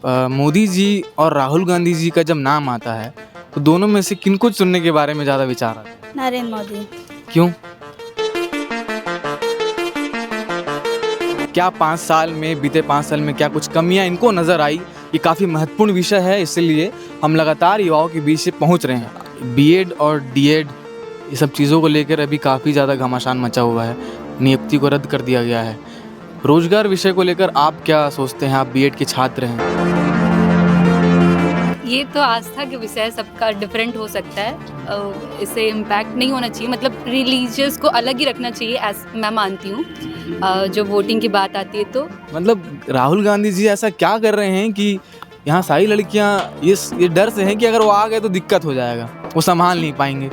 मोदी जी और राहुल गांधी जी का जब नाम आता है तो दोनों में से किनको चुनने के बारे में ज़्यादा विचार आता है? नरेंद्र मोदी। क्यों? क्या 5 साल में बीते 5 साल में क्या कुछ कमियां इनको नज़र आई? ये काफ़ी महत्वपूर्ण विषय है, इसलिए हम लगातार युवाओं के बीच से पहुंच रहे हैं। बीएड और डीएड ये सब चीज़ों को लेकर अभी काफ़ी ज़्यादा घमासान मचा हुआ है। नियुक्ति को रद्द कर दिया गया है। रोजगार विषय को लेकर आप क्या सोचते हैं? आप बीएड के छात्र हैं। ये तो आस्था के विषय सबका डिफरेंट हो सकता है। इससे इम्पैक्ट नहीं होना चाहिए, मतलब रिलीजियस को अलग ही रखना चाहिए, ऐसा मैं मानती हूँ। जो वोटिंग की बात आती है तो मतलब राहुल गांधी जी ऐसा क्या कर रहे हैं कि यहाँ सारी लड़कियाँ ये डर से हैं कि अगर वो आ गए तो दिक्कत हो जाएगा, वो संभाल नहीं पाएंगे।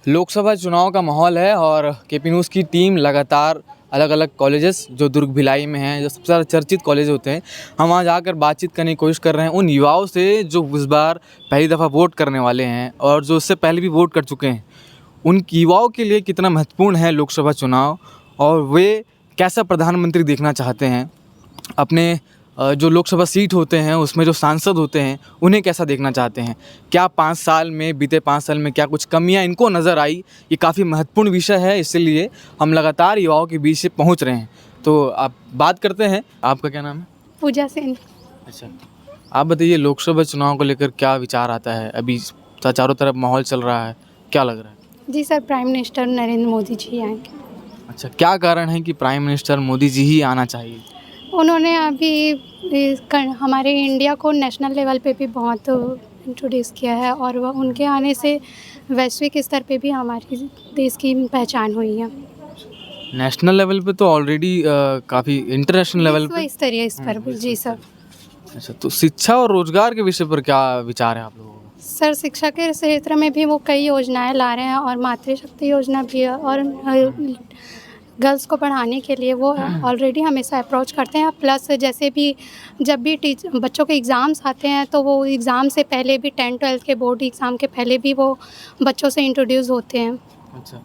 लोकसभा चुनाव का माहौल है और केपी न्यूज़ की टीम लगातार अलग अलग कॉलेजेस जो दुर्ग भिलाई में हैं, जो सबसे ज़्यादा चर्चित कॉलेज होते हैं, हम वहाँ जाकर बातचीत करने की कोशिश कर रहे हैं उन युवाओं से जो इस बार पहली दफ़ा वोट करने वाले हैं और जो उससे पहले भी वोट कर चुके हैं। उन युवाओं के लिए कितना महत्वपूर्ण है लोकसभा चुनाव और वे कैसा प्रधानमंत्री देखना चाहते हैं। अपने जो लोकसभा सीट होते हैं उसमें जो सांसद होते हैं उन्हें कैसा देखना चाहते हैं। क्या 5 साल में बीते 5 साल में क्या कुछ कमियां इनको नज़र आई? ये काफ़ी महत्वपूर्ण विषय है, इसलिए हम लगातार युवाओं के बीच से पहुंच रहे हैं। तो आप बात करते हैं। आपका क्या नाम है? पूजा सेन। अच्छा, आप बताइए लोकसभा चुनाव को लेकर क्या विचार आता है? अभी चारों तरफ माहौल चल रहा है, क्या लग रहा है? जी sir, prime minister Narendra Modi ji आएंगे। अच्छा, क्या कारण है कि प्राइम मिनिस्टर मोदी जी ही आना चाहिए? उन्होंने अभी हमारे इंडिया को नेशनल लेवल पे भी बहुत इंट्रोड्यूस किया है और वह उनके आने से वैश्विक स्तर पे भी हमारे देश की पहचान हुई है। नेशनल लेवल पे तो ऑलरेडी काफ़ी इंटरनेशनल लेवल पे। विश्व स्तरीय इस पर भी। जी सर। अच्छा, तो शिक्षा और रोजगार के विषय पर क्या विचार है आप लोगों का? सर, शिक्षा के क्षेत्र में भी वो कई योजनाएं ला रहे हैं और मातृशक्ति योजना भी है और गर्ल्स को पढ़ाने के लिए वो ऑलरेडी हमेशा अप्रोच करते हैं। प्लस जैसे भी जब भी बच्चों के एग्ज़ाम्स आते हैं तो वो एग्ज़ाम से पहले भी 10-12 के बोर्ड एग्ज़ाम के पहले भी वो बच्चों से इंट्रोड्यूस होते हैं। अच्छा,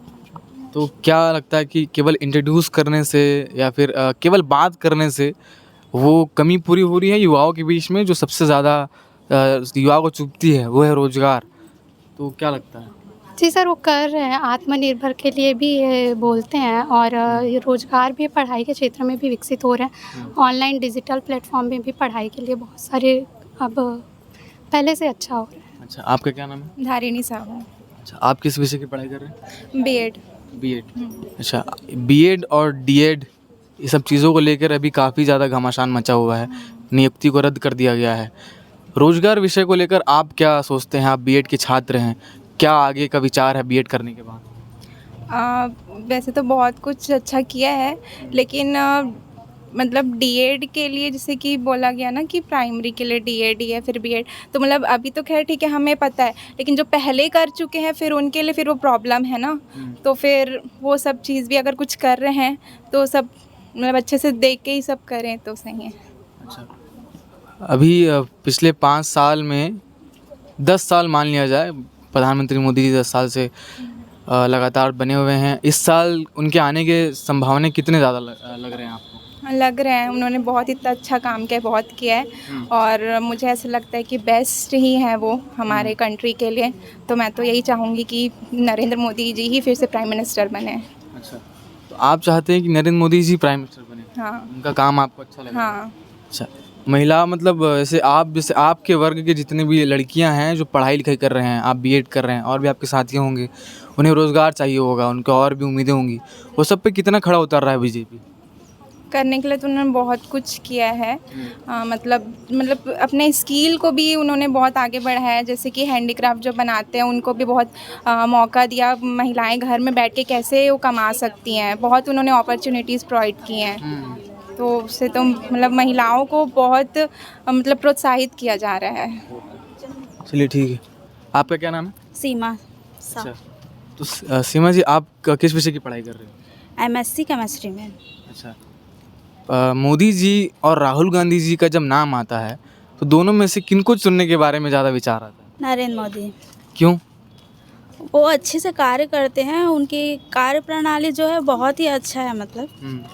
तो क्या लगता है कि केवल इंट्रोड्यूस करने से या फिर केवल बात करने से वो कमी पूरी हो रही है युवाओं के बीच में? जो सबसे ज़्यादा युवाओं को चुभती है वो है रोजगार। तो क्या लगता है? जी सर, वो कर रहे हैं, आत्मनिर्भर के लिए भी ये बोलते हैं और ये रोज़गार भी पढ़ाई के क्षेत्र में भी विकसित हो रहे हैं। ऑनलाइन डिजिटल प्लेटफॉर्म में भी पढ़ाई के लिए बहुत सारे अब पहले से अच्छा हो रहा है। अच्छा, आपका क्या नाम है? धारिणी साहू। अच्छा, आप किस विषय की पढ़ाई कर रहे हैं? बीएड। बीएड। अच्छा, बीएड और डीएड ये सब चीज़ों को लेकर अभी काफ़ी ज़्यादा घमासान मचा हुआ है। नियुक्ति को रद्द कर दिया गया है। रोजगार विषय को लेकर आप क्या सोचते हैं? आप बीएड के छात्र हैं, क्या आगे का विचार है बीएड करने के बाद? वैसे तो बहुत कुछ अच्छा किया है, लेकिन मतलब डीएड के लिए जैसे कि बोला गया ना कि प्राइमरी के लिए डीएड ही है फिर बीएड, तो मतलब अभी तो खैर ठीक है, हमें पता है, लेकिन जो पहले कर चुके हैं फिर उनके लिए फिर वो प्रॉब्लम है ना। तो फिर वो सब चीज़ भी अगर कुछ कर रहे हैं तो सब मतलब अच्छे से देख के ही सब करें तो सही है। अच्छा, अभी पिछले 5 साल में 10 साल मान लिया जाए, प्रधानमंत्री मोदी जी 10 साल से लगातार बने हुए हैं। इस साल उनके आने के संभावनाएं कितने ज़्यादा लग रहे हैं आपको? लग रहे हैं उन्होंने बहुत इतना अच्छा काम किया है, बहुत किया है और मुझे ऐसा लगता है कि बेस्ट ही है वो हमारे कंट्री के लिए। तो मैं तो यही चाहूँगी कि नरेंद्र मोदी जी ही फिर से प्राइम मिनिस्टर बने। अच्छा, तो आप चाहते हैं कि नरेंद्र मोदी जी प्राइम मिनिस्टर बने? हाँ। उनका काम आपको अच्छा लगा? हाँ। अच्छा, महिला मतलब जैसे आपके वर्ग के जितने भी लड़कियां हैं जो पढ़ाई लिखाई कर रहे हैं, आप बीएड कर रहे हैं और भी आपके साथी होंगे, उन्हें रोज़गार चाहिए होगा, उनको और भी उम्मीदें होंगी, वो सब पे कितना खड़ा उतर रहा है बीजेपी? करने के लिए तो उन्होंने बहुत कुछ किया है। मतलब अपने स्किल को भी उन्होंने बहुत आगे बढ़ाया है, जैसे कि हैंडीक्राफ्ट जो बनाते हैं उनको भी बहुत मौका दिया। महिलाएं घर में बैठ के कैसे वो कमा सकती हैं, बहुत उन्होंने अपॉर्चुनिटीज़ प्रोवाइड की हैं। तो उससे तो मतलब महिलाओं को बहुत मतलब प्रोत्साहित किया जा रहा है। चलिए ठीक है। आपका क्या नाम है? सीमा। अच्छा, तो सीमा जी आप किस विषय की पढ़ाई कर रहे हो? एमएससी केमिस्ट्री में। अच्छा, मोदी जी और राहुल गांधी जी का जब नाम आता है तो दोनों में से किनको चुनने के बारे में ज़्यादा विचार आता है? नरेंद्र मोदी। क्यों? वो अच्छे से कार्य करते हैं, उनकी कार्य प्रणाली जो है बहुत ही अच्छा है। मतलब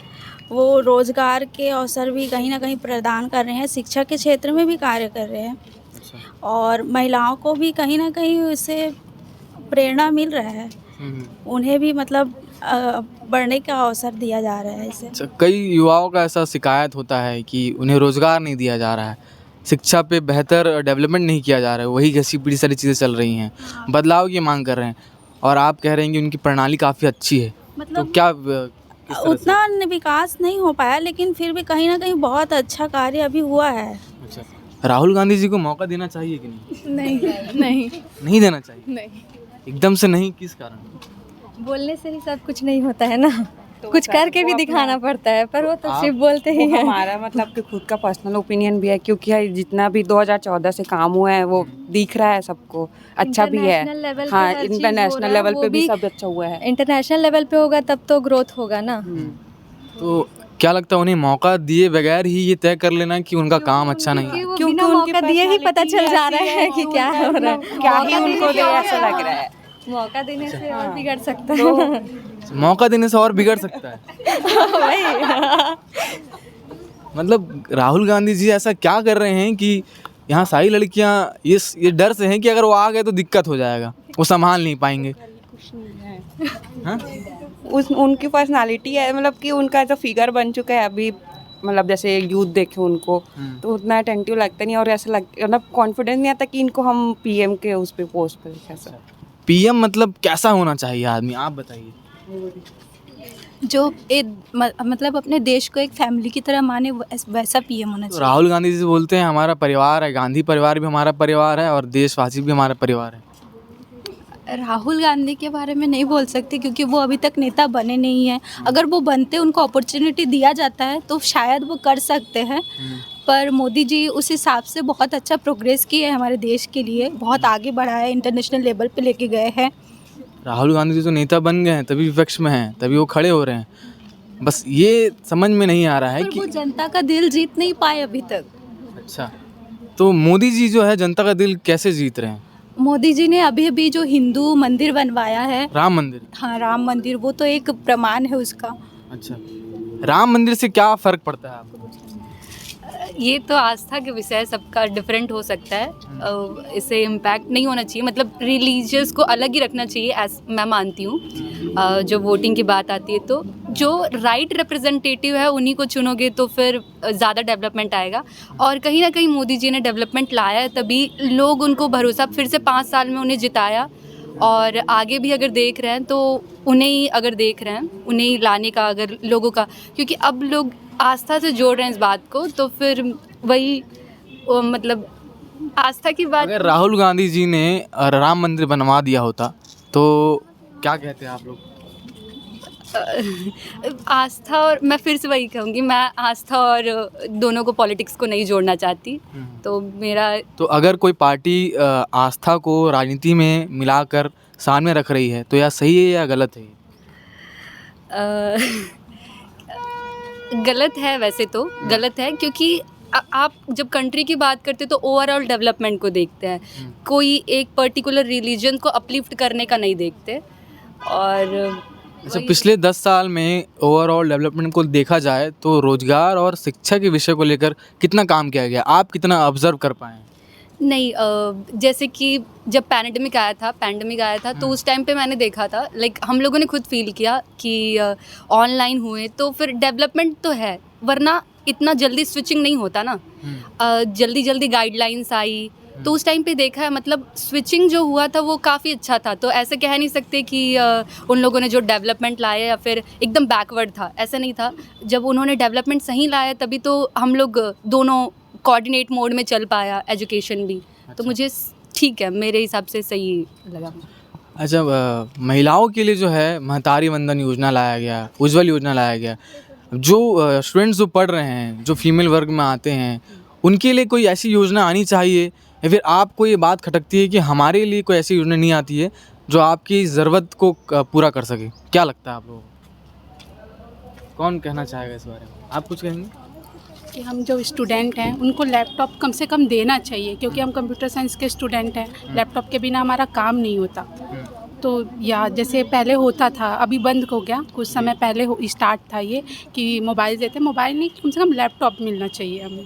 वो रोज़गार के अवसर भी कहीं ना कहीं प्रदान कर रहे हैं, शिक्षा के क्षेत्र में भी कार्य कर रहे हैं और महिलाओं को भी कहीं ना कहीं उससे प्रेरणा मिल रहा है, उन्हें भी मतलब बढ़ने का अवसर दिया जा रहा है इससे। अच्छा, कई युवाओं का ऐसा शिकायत होता है कि उन्हें रोज़गार नहीं दिया जा रहा है, शिक्षा पे बेहतर डेवलपमेंट नहीं किया जा रहा है, वही घसी पीटी सारी चीज़ें चल रही हैं, बदलाव की मांग कर रहे हैं और आप कह रहे हैं कि उनकी प्रणाली काफ़ी अच्छी है। तो मतलब क्या किस तरह से? उतना विकास नहीं हो पाया, लेकिन फिर भी कहीं ना कहीं बहुत अच्छा कार्य अभी हुआ है। अच्छा, राहुल गांधी जी को मौका देना चाहिए कि नहीं? नहीं नहीं देना चाहिए? नहीं, एकदम से नहीं, किस कारण? बोलने से ही सब कुछ नहीं होता है ना, कुछ करके भी दिखाना पड़ता है, पर वो तो सिर्फ बोलते ही वो हैं। हमारा मतलब कि खुद का पर्सनल ओपिनियन भी है, क्योंकि जितना भी 2014 से काम हुआ है वो दिख रहा है सबको, अच्छा भी है। इंटरनेशनल लेवल पे हाँ, हर चीज़ हो इंटरनेशनल रहा है, लेवल वो पे भी सब अच्छा हुआ है। इंटरनेशनल लेवल पे होगा तब तो ग्रोथ होगा ना। तो क्या लगता है उन्हें मौका दिए बगैर ही ये तय कर लेना कि उनका काम अच्छा नहीं है? क्योंकि बिना मौका दिए ही पता चल जा रहा है कि क्या हो रहा है। क्या ही उनको दे ऐसा लग रहा है। मौका देने से और बिगड़ सकता है। मौका देने से और बिगड़ सकता है। मतलब राहुल गांधी जी ऐसा क्या कर रहे हैं कि यहाँ सारी लड़कियाँ ये डर से हैं कि अगर वो आ गए तो दिक्कत हो जाएगा, वो संभाल नहीं पाएंगे। हाँ? उनकी पर्सनालिटी है, मतलब कि उनका ऐसा फिगर बन चुका है अभी, मतलब जैसे यूथ देखे उनको तो उतना अटेंटिव लगता नहीं और ऐसा मतलब कॉन्फिडेंस नहीं आता कि इनको हम पीएम के उस पे पोस्ट पर कैसा। पीएम मतलब कैसा होना चाहिए आदमी, आप बताइए। जो मतलब अपने देश को एक फैमिली की तरह माने, वैसा पीएम होना तो चाहिए। राहुल गांधी जी बोलते हैं हमारा परिवार है, गांधी परिवार भी हमारा परिवार है और देशवासी भी हमारा परिवार है। राहुल गांधी के बारे में नहीं बोल सकते क्योंकि वो अभी तक नेता बने नहीं हैं। अगर वो बनते, उनको अपॉर्चुनिटी दिया जाता है तो शायद वो कर सकते हैं, पर मोदी जी उस हिसाब से बहुत अच्छा प्रोग्रेस किए हैं, हमारे देश के लिए बहुत आगे बढ़ा है, इंटरनेशनल लेवल पे लेके गए हैं। राहुल गांधी जी तो नेता बन गए हैं, तभी विपक्ष में हैं, तभी वो खड़े हो रहे हैं। बस ये समझ में नहीं आ रहा है पर कि वो जनता का दिल जीत नहीं पाए अभी तक। अच्छा, तो मोदी जी जो है जनता का दिल कैसे जीत रहे हैं? मोदी जी ने अभी अभी जो हिंदू मंदिर बनवाया है, राम मंदिर। हाँ राम मंदिर, वो तो एक प्रमाण है उसका। अच्छा, राम मंदिर से क्या फ़र्क पड़ता है आपको? ये तो आस्था के विषय, सबका डिफरेंट हो सकता है, इससे इम्पैक्ट नहीं होना चाहिए, मतलब रिलीजियस को अलग ही रखना चाहिए, ऐस मैं मानती हूँ। जो वोटिंग की बात आती है तो जो राइट रिप्रेजेंटेटिव है उन्हीं को चुनोगे तो फिर ज़्यादा डेवलपमेंट आएगा। और कहीं ना कहीं मोदी जी ने डेवलपमेंट लाया है, तभी लोग उनको भरोसा, फिर से 5 साल में उन्हें जिताया। और आगे भी अगर देख रहे हैं तो उन्हें ही अगर देख रहे हैं, उन्हें ही लाने का अगर लोगों का, क्योंकि अब लोग आस्था से जोड़ रहे हैं इस बात को, तो फिर वही मतलब आस्था की बात। अगर राहुल गांधी जी ने राम मंदिर बनवा दिया होता तो क्या कहते हैं आप लोग? आस्था, और मैं फिर से वही कहूँगी, मैं आस्था और दोनों को पॉलिटिक्स को नहीं जोड़ना चाहती। तो मेरा तो अगर कोई पार्टी आस्था को राजनीति में मिलाकर सामने रख रही है तो यह सही है या गलत है? गलत है, वैसे तो गलत है, क्योंकि आप जब कंट्री की बात करते हैं तो ओवरऑल डेवलपमेंट को देखते हैं, कोई एक पर्टिकुलर रिलीजन को अपलिफ्ट करने का नहीं देखते। और अच्छा, पिछले 10 साल में ओवरऑल डेवलपमेंट को देखा जाए तो रोजगार और शिक्षा के विषय को लेकर कितना काम किया गया, आप कितना ऑब्जर्व कर पाए? नहीं, जैसे कि जब पैंडेमिक आया था तो उस टाइम पे मैंने देखा था, लाइक हम लोगों ने खुद फील किया कि ऑनलाइन हुए तो फिर डेवलपमेंट तो है, वरना इतना जल्दी स्विचिंग नहीं होता ना। जल्दी जल्दी गाइडलाइंस आई तो उस टाइम पे देखा है, मतलब स्विचिंग जो हुआ था वो काफ़ी अच्छा था। तो ऐसे कह नहीं सकते कि उन लोगों ने जो डेवलपमेंट लाया या फिर एकदम बैकवर्ड था, ऐसा नहीं था। जब उन्होंने डेवलपमेंट सही लाया तभी तो हम लोग दोनों कोऑर्डिनेट मोड में चल पाया, एजुकेशन भी। तो मुझे ठीक है, मेरे हिसाब से सही लगा। अच्छा, महिलाओं के लिए जो है महतारी वंदन योजना लाया गया, उज्ज्वल योजना लाया गया, जो स्टूडेंट्स जो पढ़ रहे हैं, जो फीमेल वर्ग में आते हैं, उनके लिए कोई ऐसी योजना आनी चाहिए, या फिर आपको ये बात खटकती है कि हमारे लिए कोई ऐसी योजना नहीं आती है जो आपकी ज़रूरत को पूरा कर सके? क्या लगता है आप लोगों को? कौन कहना चाहेगा इस बारे में? आप कुछ कहेंगे? कि हम जो स्टूडेंट हैं उनको लैपटॉप कम से कम देना चाहिए, क्योंकि हम कंप्यूटर साइंस के स्टूडेंट हैं, लैपटॉप के बिना हमारा काम नहीं होता। तो या जैसे पहले होता था, अभी बंद हो गया, कुछ समय पहले स्टार्ट था ये कि मोबाइल देते, मोबाइल नहीं, कम से कम लैपटॉप मिलना चाहिए हमें।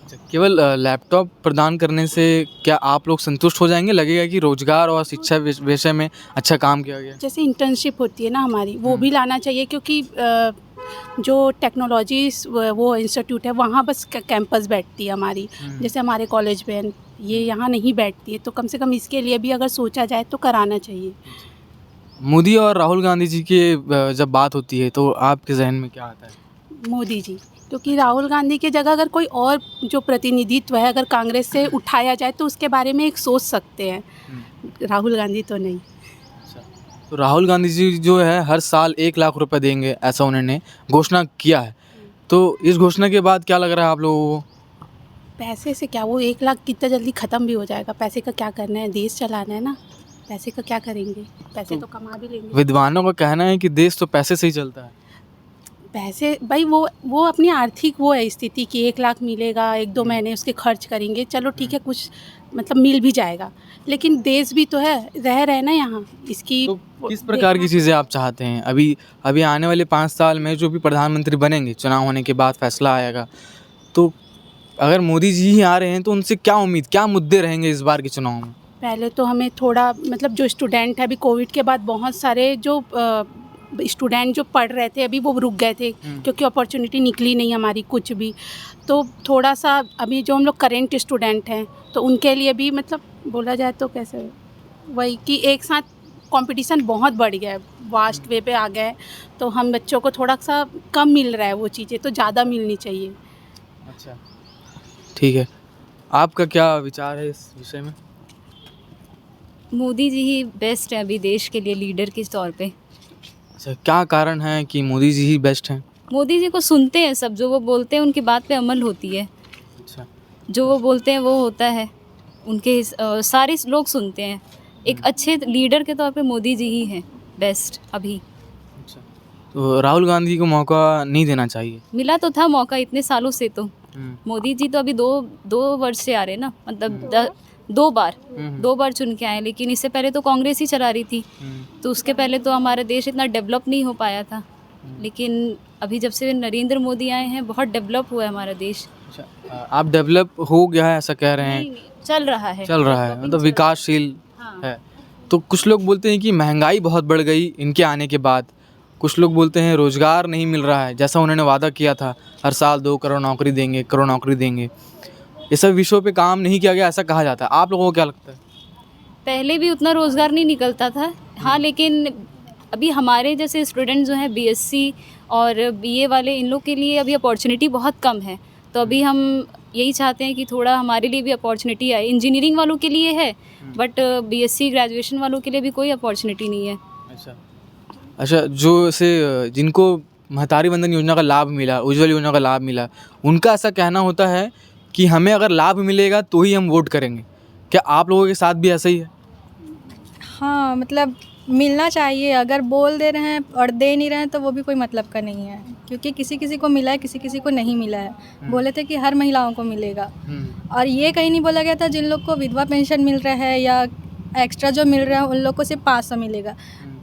अच्छा, केवल लैपटॉप प्रदान करने से क्या आप लोग संतुष्ट हो जाएंगे? लगेगा कि रोजगार और शिक्षा विषय में अच्छा काम किया गया? जैसे इंटर्नशिप होती है ना हमारी, वो भी लाना चाहिए, क्योंकि जो टेक्नोलॉजीज वो इंस्टीट्यूट है वहाँ बस कैंपस बैठती है हमारी, जैसे हमारे कॉलेज में ये यहाँ नहीं बैठती है, तो कम से कम इसके लिए भी अगर सोचा जाए तो कराना चाहिए। मोदी और राहुल गांधी जी के जब बात होती है तो आपके जहन में क्या आता है? मोदी जी, क्योंकि राहुल गांधी की जगह अगर कोई और जो प्रतिनिधित्व है अगर कांग्रेस से उठाया जाए तो उसके बारे में एक सोच सकते हैं, राहुल गांधी तो नहीं। तो राहुल गांधी जी जो है हर साल 1 लाख रुपए देंगे, ऐसा उन्होंने घोषणा किया है। तो इस घोषणा के बाद क्या लग रहा है आप लोगों को? पैसे से क्या, वो 1 लाख कितना जल्दी ख़त्म भी हो जाएगा। पैसे का क्या करना है, देश चलाना है ना, पैसे का क्या करेंगे, पैसे तो कमा भी लेंगे। विद्वानों का कहना है कि देश तो पैसे से ही चलता है। पैसे भाई वो अपनी आर्थिक वो है स्थिति कि 1 लाख मिलेगा, 1-2 महीने उसके खर्च करेंगे, चलो ठीक है, कुछ मतलब मिल भी जाएगा, लेकिन देश भी तो है, रह रहे ना यहाँ, इसकी तो किस प्रकार की चीज़ें आप चाहते हैं? अभी आने वाले 5 साल में जो भी प्रधानमंत्री बनेंगे, चुनाव होने के बाद फैसला आएगा, तो अगर मोदी जी ही आ रहे हैं तो उनसे क्या उम्मीद, क्या मुद्दे रहेंगे इस बार के चुनाव में? पहले तो हमें थोड़ा मतलब जो स्टूडेंट है, अभी कोविड के बाद बहुत सारे जो स्टूडेंट जो पढ़ रहे थे अभी वो रुक गए थे, क्योंकि अपॉर्चुनिटी निकली नहीं हमारी कुछ भी। तो थोड़ा सा अभी जो हम लोग करेंट स्टूडेंट हैं तो उनके लिए भी मतलब बोला जाए तो कैसे, वही कि एक साथ कंपटीशन बहुत बढ़ गया है, वास्ट वे पे आ गया है, तो हम बच्चों को थोड़ा सा कम मिल रहा है वो चीज़ें, तो ज़्यादा मिलनी चाहिए। अच्छा, ठीक है, आपका क्या विचार है इस विषय में? मोदी जी ही बेस्ट है अभी देश के लिए लीडर के तौर पे। अच्छा, क्या कारण है कि मोदी जी ही बेस्ट हैं? मोदी जी को सुनते हैं सब, जो वो बोलते हैं उनकी बात पे अमल होती है। अच्छा, जो वो बोलते हैं वो होता है, उनके सारे लोग सुनते हैं। एक अच्छे लीडर के तौर पे मोदी जी ही हैं बेस्ट अभी। अच्छा, तो राहुल गांधी को मौका नहीं देना चाहिए? मिला तो था मौका इतने सालों से, तो मोदी जी तो अभी दो वर्ष से आ रहे हैं ना, मतलब 2 बार चुन के आए, लेकिन इससे पहले तो कांग्रेस ही चला रही थी, तो उसके पहले तो हमारा देश इतना डेवलप नहीं हो पाया था, लेकिन अभी जब से नरेंद्र मोदी आए हैं बहुत डेवलप हुआ है हमारा देश। अच्छा, आप डेवलप हो गया है ऐसा कह रहे हैं? चल रहा है, मतलब विकासशील है। तो कुछ लोग बोलते हैं कि महंगाई बहुत बढ़ गई इनके आने के बाद, कुछ लोग बोलते हैं रोज़गार नहीं मिल रहा है, जैसा उन्होंने वादा किया था हर साल 2 करोड़ नौकरी देंगे, 1 करोड़ नौकरी देंगे, ये सब विषयों पे काम नहीं किया गया, ऐसा कहा जाता है। आप लोगों को क्या लगता है? पहले भी उतना रोज़गार नहीं निकलता था, हाँ, लेकिन अभी हमारे जैसे स्टूडेंट जो हैं बीएससी और बीए वाले, इन लोग के लिए अभी अपॉर्चुनिटी बहुत कम है, तो अभी हम यही चाहते हैं कि थोड़ा हमारे लिए भी अपॉर्चुनिटी आए। इंजीनियरिंग वालों के लिए है, बट बीएससी ग्रेजुएशन वालों के लिए भी कोई अपॉर्चुनिटी नहीं है। अच्छा, जो से जिनको महतारी वंदन योजना का लाभ मिला, उज्ज्वल योजना का लाभ मिला, उनका ऐसा कहना होता है कि हमें अगर लाभ मिलेगा तो ही हम वोट करेंगे। क्या आप लोगों के साथ भी ऐसा ही है? हाँ, मतलब मिलना चाहिए, अगर बोल दे रहे हैं और दे नहीं रहे हैं तो वो भी कोई मतलब का नहीं है, क्योंकि किसी किसी को मिला है, किसी किसी को नहीं मिला है। बोले थे कि हर महिलाओं को मिलेगा, और ये कहीं नहीं बोला गया था जिन लोग को विधवा पेंशन मिल रहा है या एक्स्ट्रा जो मिल रहा है उन लोग को सिर्फ 500 मिलेगा।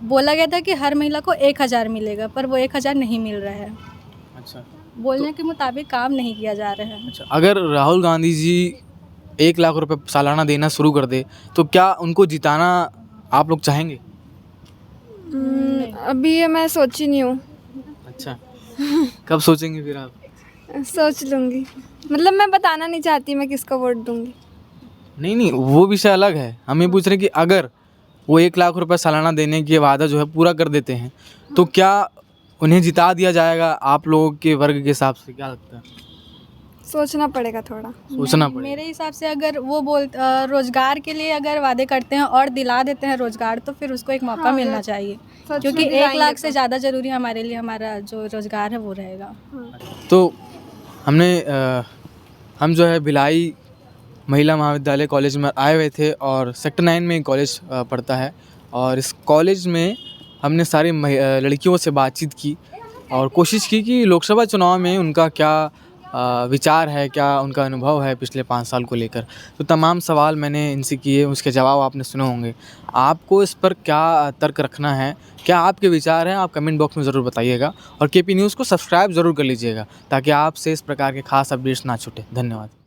बोला गया था कि हर महिला को 1000 मिलेगा, पर वो 1000 नहीं मिल रहा है। अच्छा, बोलने के मुताबिक काम नहीं किया जा रहा है। अच्छा, अगर राहुल गांधी जी 1 लाख रुपए सालाना देना शुरू कर दे तो क्या उनको जिताना आप लोग चाहेंगे? अभी ये मैं सोची नहीं हूँ। अच्छा, कब सोचेंगे फिर आप? सोच लूँगी, मतलब मैं बताना नहीं चाहती मैं किसको वोट दूँगी। नहीं, वो विषय अलग है। हम ये पूछ रहे हैं कि अगर वो 1 लाख रुपए सालाना देने की वादा जो है पूरा कर देते हैं तो क्या उन्हें जिता दिया जाएगा? आप लोगों के वर्ग के हिसाब से क्या लगता है? सोचना पड़ेगा थोड़ा। सोचना पड़ेगा। मेरे हिसाब से अगर वो रोजगार के लिए अगर वादे करते हैं और दिला देते हैं रोजगार, तो फिर उसको एक मौका मिलना चाहिए, क्योंकि 1 लाख से ज़्यादा ज़रूरी हमारे लिए हमारा जो रोजगार है वो रहेगा। तो हम जो है भिलाई महिला महाविद्यालय कॉलेज में आए हुए थे और सेक्टर 9 में कॉलेज पड़ता है, और इस कॉलेज में हमने सारी लड़कियों से बातचीत की और कोशिश की कि लोकसभा चुनाव में उनका क्या विचार है, क्या उनका अनुभव है पिछले 5 साल को लेकर। तो तमाम सवाल मैंने इनसे किए, उसके जवाब आपने सुने होंगे। आपको इस पर क्या तर्क रखना है, क्या आपके विचार हैं, आप कमेंट बॉक्स में ज़रूर बताइएगा और केपी न्यूज़ को सब्सक्राइब ज़रूर कर लीजिएगा ताकि आपसे इस प्रकार के खास अपडेट्स ना छूटे। धन्यवाद।